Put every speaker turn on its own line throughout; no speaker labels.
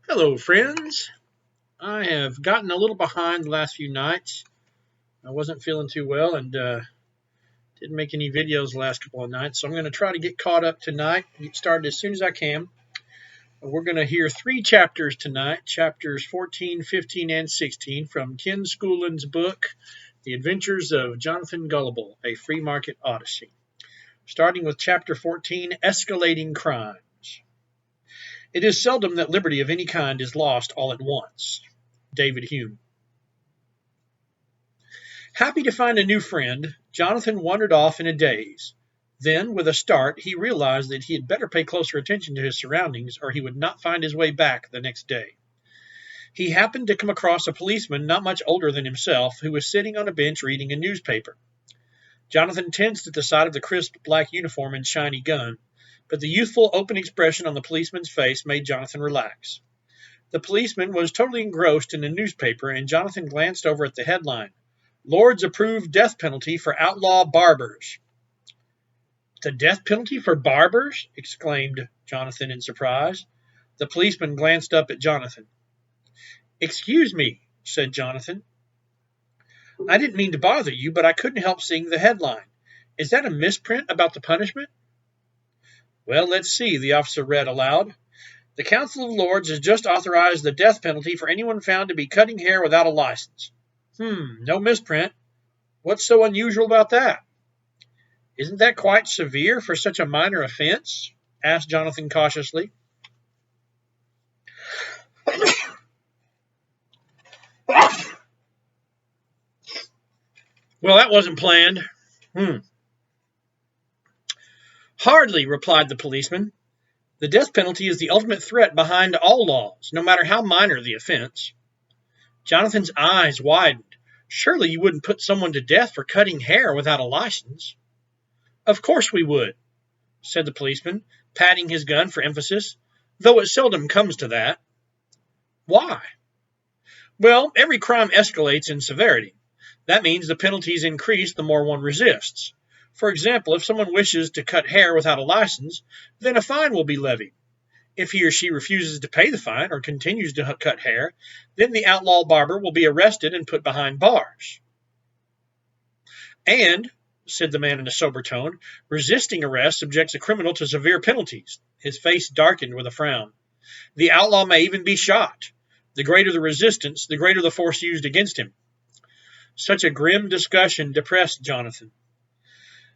Hello, friends. I have gotten a little behind the last few nights. I wasn't feeling too well and didn't make any videos the last couple of nights, so I'm going to try to get caught up tonight and get started as soon as I can. We're going to hear 3 chapters tonight, chapters 14, 15, and 16 from Ken Schoolin's book, The Adventures of Jonathan Gullible, a Free Market Odyssey. Starting with chapter 14, Escalating Crimes. It is seldom that liberty of any kind is lost all at once. David Hume. Happy to find a new friend, Jonathan wandered off in a daze. Then, with a start, he realized that he had better pay closer attention to his surroundings or he would not find his way back the next day. He happened to come across a policeman not much older than himself who was sitting on a bench reading a newspaper. Jonathan tensed at the sight of the crisp black uniform and shiny gun, but the youthful, open expression on the policeman's face made Jonathan relax. The policeman was totally engrossed in the newspaper, and Jonathan glanced over at the headline, Lords Approve Death Penalty for Outlaw Barbers. The death penalty for barbers? Exclaimed Jonathan in surprise. The policeman glanced up at Jonathan. Excuse me, said Jonathan. I didn't mean to bother you, but I couldn't help seeing the headline. Is that a misprint about the punishment? Well, let's see, the officer read aloud. The Council of Lords has just authorized the death penalty for anyone found to be cutting hair without a license. No misprint. What's so unusual about that? Isn't that quite severe for such a minor offense? Asked Jonathan cautiously. Well, that wasn't planned. Hardly, replied the policeman. The death penalty is the ultimate threat behind all laws, no matter how minor the offense. Jonathan's eyes widened. Surely you wouldn't put someone to death for cutting hair without a license. Of course we would, said the policeman, patting his gun for emphasis, though it seldom comes to that. Why? Well, every crime escalates in severity. That means the penalties increase the more one resists. For example, if someone wishes to cut hair without a license, then a fine will be levied. If he or she refuses to pay the fine or continues to cut hair, then the outlaw barber will be arrested and put behind bars. And, said the man in a sober tone, resisting arrest subjects a criminal to severe penalties. His face darkened with a frown. The outlaw may even be shot. The greater the resistance, the greater the force used against him. Such a grim discussion depressed Jonathan.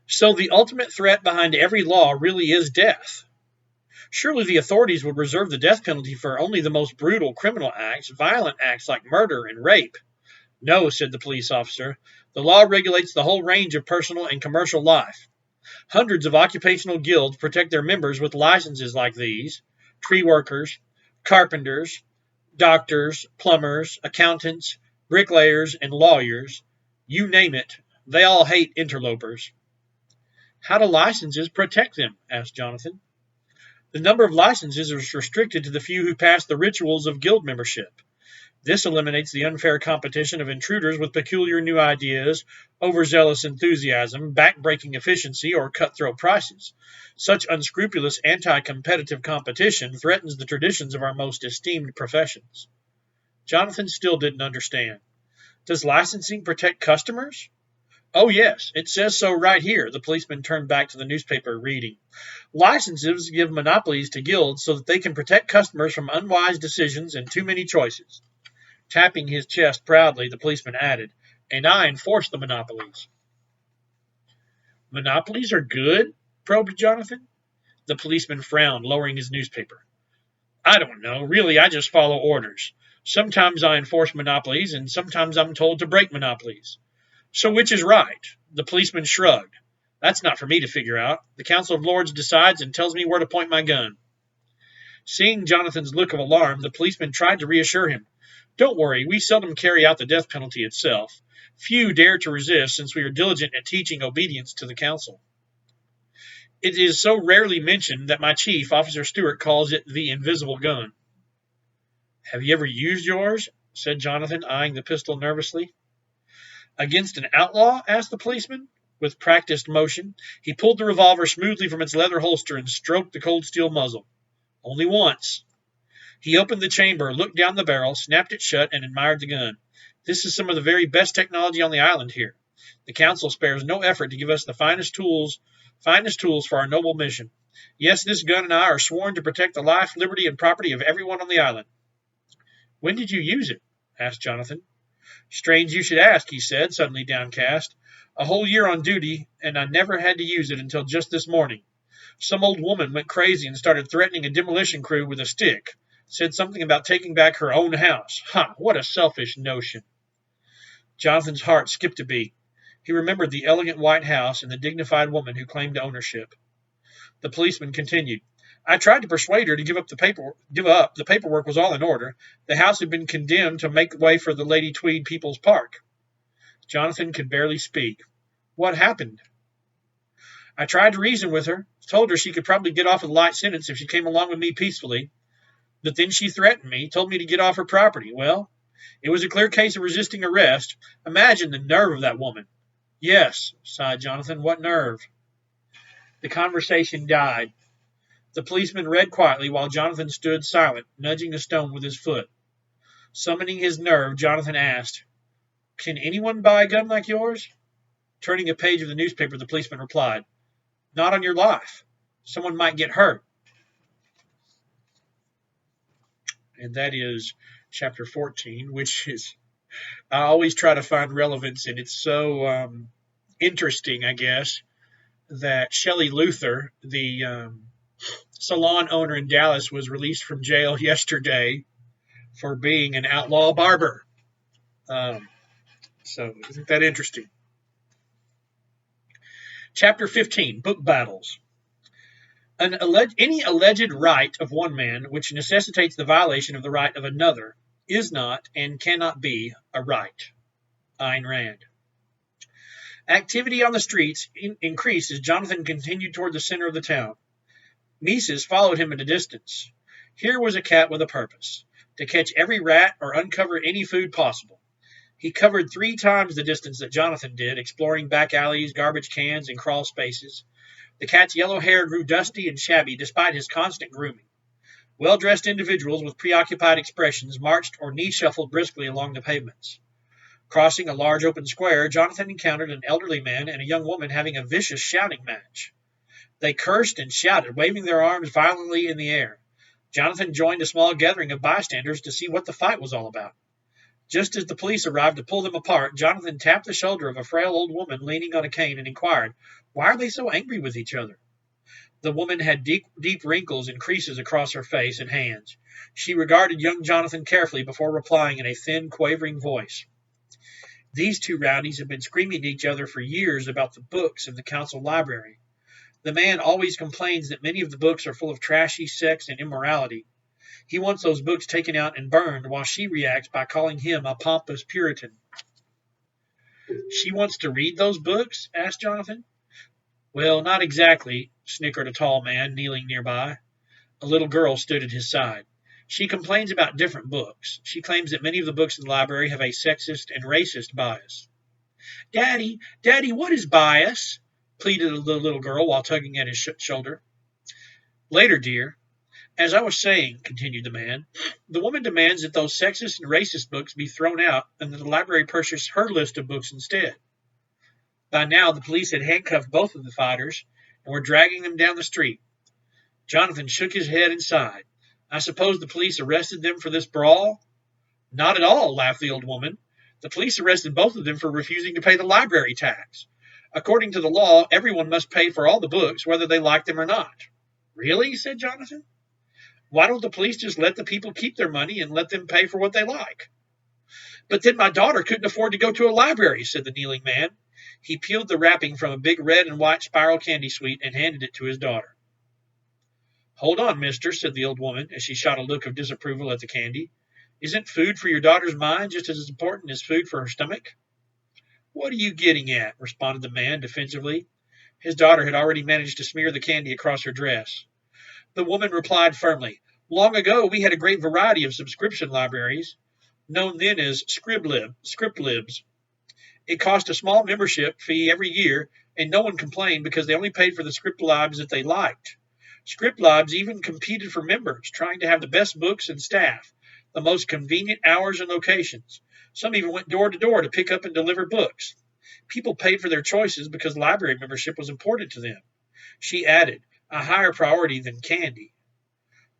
So the ultimate threat behind every law really is death. Surely the authorities would reserve the death penalty for only the most brutal criminal acts, violent acts like murder and rape. No, said the police officer. The law regulates the whole range of personal and commercial life. Hundreds of occupational guilds protect their members with licenses like these. Tree workers, carpenters, doctors, plumbers, accountants, bricklayers, and lawyers. You name it, they all hate interlopers. How do licenses protect them? Asked Jonathan. The number of licenses is restricted to the few who pass the rituals of guild membership. This eliminates the unfair competition of intruders with peculiar new ideas, overzealous enthusiasm, back-breaking efficiency, or cutthroat prices. Such unscrupulous anti-competitive competition threatens the traditions of our most esteemed professions. Jonathan still didn't understand. Does licensing protect customers? Oh, yes, it says so right here. The policeman turned back to the newspaper, reading. Licenses give monopolies to guilds so that they can protect customers from unwise decisions and too many choices. Tapping his chest proudly, the policeman added, and I enforce the monopolies. Monopolies are good? Probed Jonathan. The policeman frowned, lowering his newspaper. I don't know. Really, I just follow orders. Sometimes I enforce monopolies, and sometimes I'm told to break monopolies. So which is right? The policeman shrugged. That's not for me to figure out. The Council of Lords decides and tells me where to point my gun. Seeing Jonathan's look of alarm, the policeman tried to reassure him. Don't worry, we seldom carry out the death penalty itself. Few dare to resist since we are diligent at teaching obedience to the council. It is so rarely mentioned that my chief, Officer Stewart, calls it the invisible gun. Have you ever used yours? Said Jonathan, eyeing the pistol nervously. Against an outlaw? Asked the policeman. With practiced motion, he pulled the revolver smoothly from its leather holster and stroked the cold steel muzzle. Only once. He opened the chamber, looked down the barrel, snapped it shut, and admired the gun. This is some of the very best technology on the island here. The council spares no effort to give us the finest tools for our noble mission. Yes, this gun and I are sworn to protect the life, liberty, and property of everyone on the island. When did you use it? Asked Jonathan. Strange you should ask, he said, suddenly downcast. A whole year on duty, and I never had to use it until just this morning. Some old woman went crazy and started threatening a demolition crew with a stick. Said something about taking back her own house. Ha! What a selfish notion. Jonathan's heart skipped a beat. He remembered the elegant white house and the dignified woman who claimed ownership. The policeman continued. I tried to persuade her to give up. The paperwork was all in order. The house had been condemned to make way for the Lady Tweed People's Park. Jonathan could barely speak. What happened? I tried to reason with her, told her she could probably get off with a light sentence if she came along with me peacefully. But then she threatened me, told me to get off her property. Well, it was a clear case of resisting arrest. Imagine the nerve of that woman. Yes, sighed Jonathan, what nerve? The conversation died. The policeman read quietly while Jonathan stood silent, nudging a stone with his foot. Summoning his nerve, Jonathan asked, Can anyone buy a gun like yours? Turning a page of the newspaper, the policeman replied, Not on your life. Someone might get hurt. And that is chapter 14, which is, I always try to find relevance, and it's so interesting, I guess, that Shelley Luther, the salon owner in Dallas, was released from jail yesterday for being an outlaw barber. So isn't that interesting? Chapter 15, Book Battles. Any alleged right of one man which necessitates the violation of the right of another is not and cannot be a right. Ayn Rand. Activity on the streets increased as Jonathan continued toward the center of the town. Mises followed him at a distance. Here was a cat with a purpose, to catch every rat or uncover any food possible. He covered 3 times the distance that Jonathan did, exploring back alleys, garbage cans, and crawl spaces. The cat's yellow hair grew dusty and shabby despite his constant grooming. Well-dressed individuals with preoccupied expressions marched or knee-shuffled briskly along the pavements. Crossing a large open square, Jonathan encountered an elderly man and a young woman having a vicious shouting match. They cursed and shouted, waving their arms violently in the air. Jonathan joined a small gathering of bystanders to see what the fight was all about. Just as the police arrived to pull them apart, Jonathan tapped the shoulder of a frail old woman leaning on a cane and inquired, Why are they so angry with each other? The woman had deep wrinkles and creases across her face and hands. She regarded young Jonathan carefully before replying in a thin, quavering voice. These 2 rowdies have been screaming at each other for years about the books in the council library. The man always complains that many of the books are full of trashy sex and immorality. He wants those books taken out and burned, while she reacts by calling him a pompous Puritan. She wants to read those books? Asked Jonathan. Well, not exactly, snickered a tall man kneeling nearby. A little girl stood at his side. She complains about different books. She claims that many of the books in the library have a sexist and racist bias. Daddy, what is bias? Pleaded the little girl while tugging at his shoulder. Later, dear. As I was saying, continued the man, the woman demands that those sexist and racist books be thrown out and that the library purchase her list of books instead. By now, the police had handcuffed both of the fighters and were dragging them down the street. Jonathan shook his head and sighed. I suppose the police arrested them for this brawl? Not at all, laughed the old woman. The police arrested both of them for refusing to pay the library tax. According to the law, everyone must pay for all the books, whether they like them or not. Really? Said Jonathan. Why don't the police just let the people keep their money and let them pay for what they like? But then my daughter couldn't afford to go to a library, said the kneeling man. He peeled the wrapping from a big red and white spiral candy sweet and handed it to his daughter. Hold on, mister, said the old woman as she shot a look of disapproval at the candy. Isn't food for your daughter's mind just as important as food for her stomach? What are you getting at? Responded the man defensively. His daughter had already managed to smear the candy across her dress. The woman replied firmly, Long ago we had a great variety of subscription libraries, known then as scriptlibs. It cost a small membership fee every year, and no one complained because they only paid for the scriptlibs that they liked. Script labs even competed for members, trying to have the best books and staff, the most convenient hours and locations. Some even went door to door to pick up and deliver books. People paid for their choices because library membership was important to them. She added, a higher priority than candy.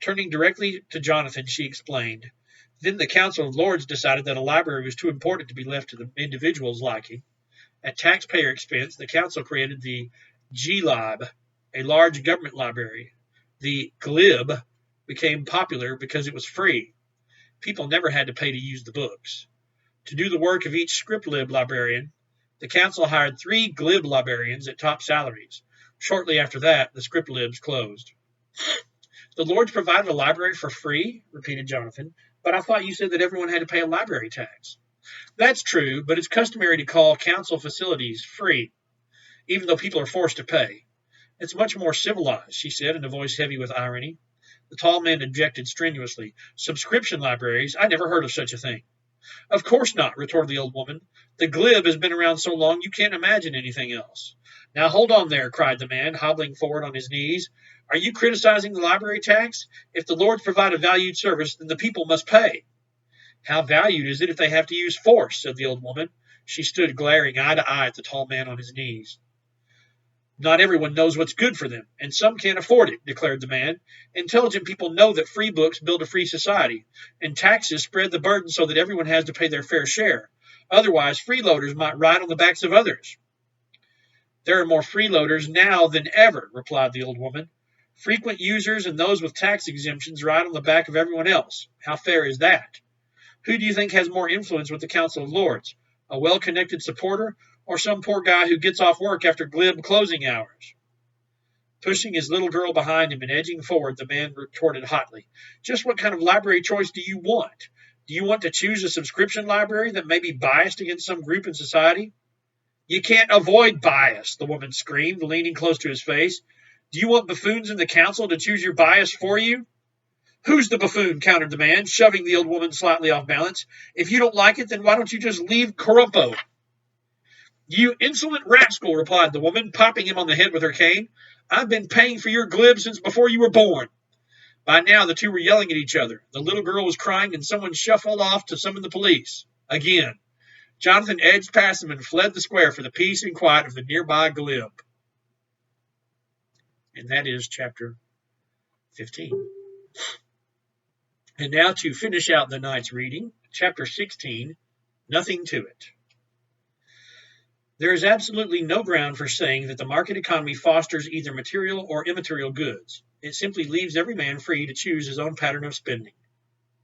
Turning directly to Jonathan, she explained, then the Council of Lords decided that a library was too important to be left to the individual's liking. At taxpayer expense, the council created the G-Lib, a large government library. The glib became popular because it was free. People never had to pay to use the books. To do the work of each script lib librarian, the council hired 3 glib librarians at top salaries. Shortly after that, the script libs closed. The Lords provided a library for free, repeated Jonathan, but I thought you said that everyone had to pay a library tax. That's true, but it's customary to call council facilities free, even though people are forced to pay. It's much more civilized, she said in a voice heavy with irony. The tall man objected strenuously. Subscription libraries? I never heard of such a thing. Of course not, retorted the old woman. The glib has been around so long you can't imagine anything else. Now hold on there, cried the man, hobbling forward on his knees. Are you criticizing the library tax? If the Lords provide a valued service, then the people must pay. How valued is it if they have to use force, said the old woman. She stood glaring eye to eye at the tall man on his knees. Not everyone knows what's good for them, and some can't afford it, declared the man. Intelligent people know that free books build a free society, and taxes spread the burden so that everyone has to pay their fair share. Otherwise, freeloaders might ride on the backs of others. There are more freeloaders now than ever, replied the old woman. Frequent users and those with tax exemptions ride on the back of everyone else. How fair is that? Who do you think has more influence with the Council of Lords? A well-connected supporter or some poor guy who gets off work after glib closing hours? Pushing his little girl behind him and edging forward, the man retorted hotly, just what kind of library choice do you want? Do you want to choose a subscription library that may be biased against some group in society? You can't avoid bias, the woman screamed, leaning close to his face. Do you want buffoons in the council to choose your bias for you? Who's the buffoon? Countered the man, shoving the old woman slightly off balance. If you don't like it, then why don't you just leave Corumpo? You insolent rascal, replied the woman, popping him on the head with her cane. I've been paying for your glib since before you were born. By now, the two were yelling at each other. The little girl was crying, and someone shuffled off to summon the police. Again. Jonathan edged past them and fled the square for the peace and quiet of the nearby glib. And that is chapter 15. And now to finish out the night's reading, chapter 16, Nothing to It. There is absolutely no ground for saying that the market economy fosters either material or immaterial goods. It simply leaves every man free to choose his own pattern of spending.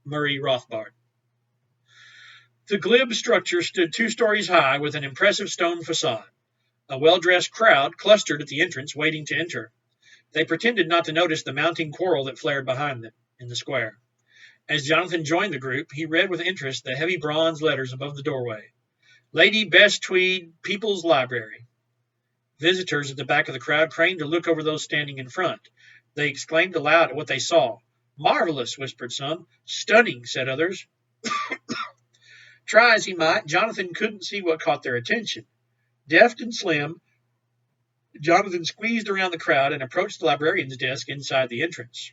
Murray Rothbard. The glib structure stood 2 stories high with an impressive stone facade. A well-dressed crowd clustered at the entrance, waiting to enter. They pretended not to notice the mounting quarrel that flared behind them in the square. As Jonathan joined the group, he read with interest the heavy bronze letters above the doorway. Lady Bess Tweed, People's Library. Visitors at the back of the crowd craned to look over those standing in front. They exclaimed aloud at what they saw. Marvelous, whispered some. Stunning, said others. Try as he might, Jonathan couldn't see what caught their attention. Deft and slim, Jonathan squeezed around the crowd and approached the librarian's desk inside the entrance.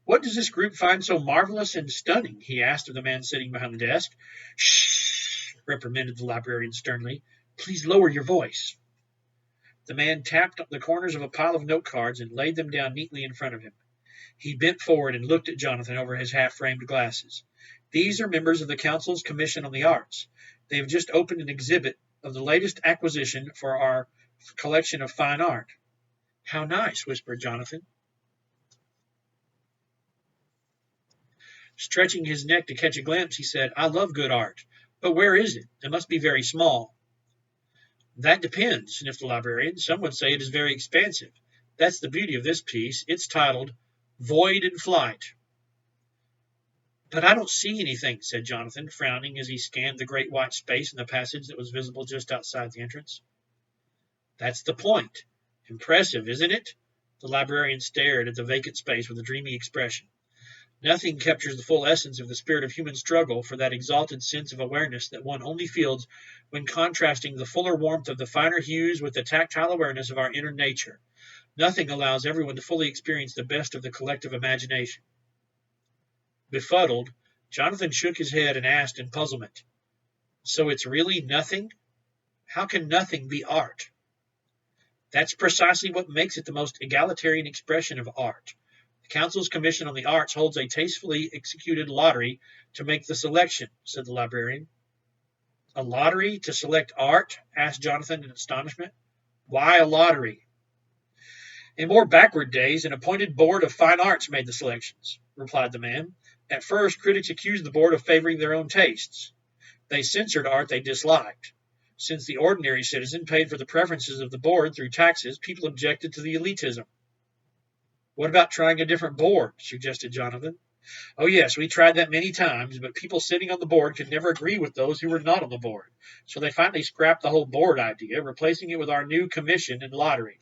What does this group find so marvelous and stunning? He asked of the man sitting behind the desk. Shh, reprimanded the librarian sternly. Please lower your voice. The man tapped the corners of a pile of note cards and laid them down neatly in front of him. He bent forward and looked at Jonathan over his half-framed glasses. These are members of the Council's Commission on the Arts. They have just opened an exhibit of the latest acquisition for our collection of fine art. How nice, whispered Jonathan. Stretching his neck to catch a glimpse, he said, I love good art. But where is it? It must be very small. That depends, sniffed the librarian. Some would say it is very expansive. That's the beauty of this piece. It's titled Void in Flight. But I don't see anything, said Jonathan, frowning as he scanned the great white space in the passage that was visible just outside the entrance. That's the point. Impressive, isn't it? The librarian stared at the vacant space with a dreamy expression. Nothing captures the full essence of the spirit of human struggle for that exalted sense of awareness that one only feels when contrasting the fuller warmth of the finer hues with the tactile awareness of our inner nature. Nothing allows everyone to fully experience the best of the collective imagination. Befuddled, Jonathan shook his head and asked in puzzlement, "So it's really nothing? How can nothing be art?" "That's precisely what makes it the most egalitarian expression of art. The Council's Commission on the Arts holds a tastefully executed lottery to make the selection," said the librarian. "A lottery to select art?" asked Jonathan in astonishment. "Why a lottery?" "In more backward days, an appointed board of fine arts made the selections," replied the man. "At first, critics accused the board of favoring their own tastes. They censored art they disliked. Since the ordinary citizen paid for the preferences of the board through taxes, people objected to the elitism." "What about trying a different board?" suggested Jonathan. "Oh, yes, we tried that many times, but people sitting on the board could never agree with those who were not on the board. So they finally scrapped the whole board idea, replacing it with our new commission and lottery.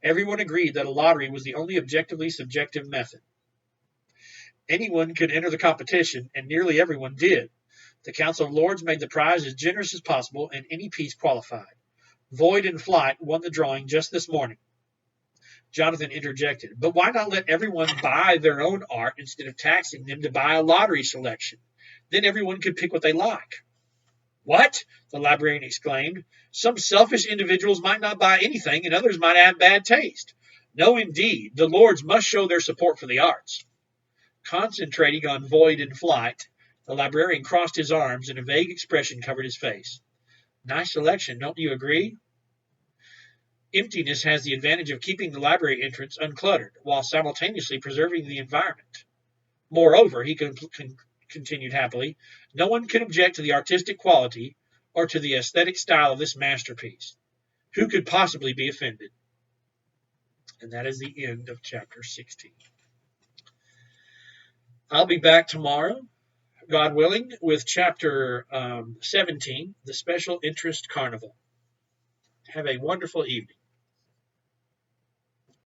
Everyone agreed that a lottery was the only objectively subjective method. Anyone could enter the competition, and nearly everyone did. The Council of Lords made the prize as generous as possible, and any piece qualified. Void and Flight won the drawing just this morning." Jonathan interjected, "But why not let everyone buy their own art instead of taxing them to buy a lottery selection? Then everyone could pick what they like." "What?" the librarian exclaimed. "Some selfish individuals might not buy anything, and others might have bad taste. No, indeed. The Lords must show their support for the arts." Concentrating on Void and Flight, the librarian crossed his arms and a vague expression covered his face. "Nice selection, don't you agree?" "Emptiness has the advantage of keeping the library entrance uncluttered, while simultaneously preserving the environment. Moreover," he continued happily, "no one can object to the artistic quality or to the aesthetic style of this masterpiece. Who could possibly be offended?" And that is the end of chapter 16. I'll be back tomorrow, God willing, with chapter 17, The Special Interest Carnival. Have a wonderful evening.